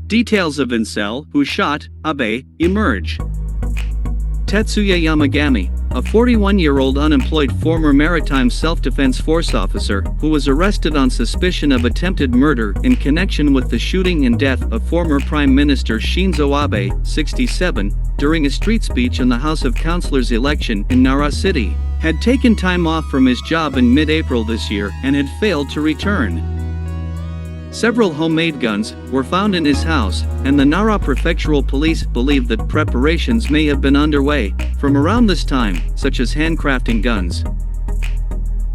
Details of Incel who shot Abe emerge. Tetsuya Yamagami, a 41-year-old unemployed former Maritime Self-Defense Force officer who was arrested on suspicion of attempted murder in connection with the shooting and death of former Prime Minister Shinzo Abe, 67, during a street speech in the House of Councilors election in Nara City, had taken time off from his job in mid-April this year and had failed to return. Several homemade guns were found in his house, and the Nara Prefectural Police believe that preparations may have been underway from around this time, such as handcrafting guns.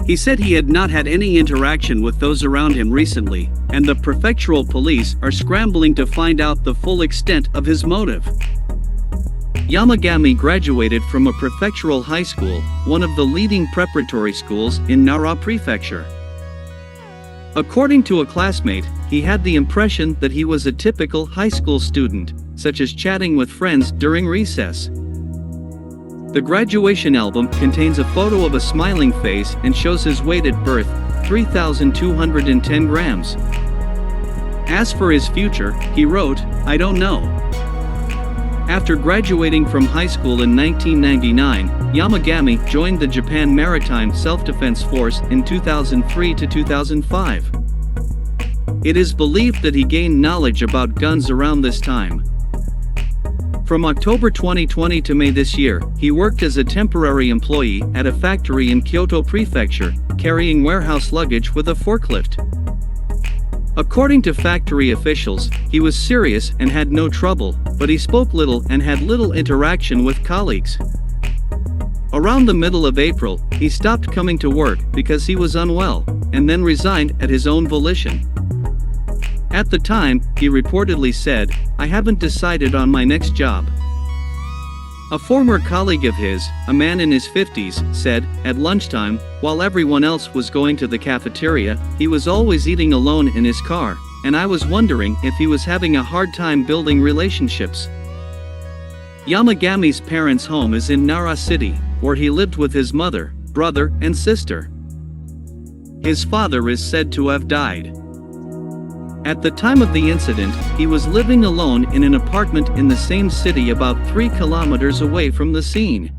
He said he had not had any interaction with those around him recently, and the Prefectural Police are scrambling to find out the full extent of his motive. Yamagami graduated from a prefectural high school, one of the leading preparatory schools in Nara Prefecture. According to a classmate, he had the impression that he was a typical high school student, such as chatting with friends during recess. The graduation album contains a photo of a smiling face and shows his weight at birth, 3,210 grams. As for his future, he wrote, "I don't know." After graduating from high school in 1999, Yamagami joined the Japan Maritime Self-Defense Force in 2003 to 2005. It is believed that he gained knowledge about guns around this time. From October 2020 to May this year, he worked as a temporary employee at a factory in Kyoto Prefecture, carrying warehouse luggage with a forklift. According to factory officials, he was serious and had no trouble, but he spoke little and had little interaction with colleagues. Around the middle of April, he stopped coming to work because he was unwell, and then resigned at his own volition. At the time, he reportedly said, "I haven't decided on my next job." A former colleague of his, a man in his 50s, said, at lunchtime, while everyone else was going to the cafeteria, he was always eating alone in his car, and I was wondering if he was having a hard time building relationships. Yamagami's parents' home is in Nara City, where he lived with his mother, brother, and sister. His father is said to have died. At the time of the incident, he was living alone in an apartment in the same city about 3 kilometers away from the scene.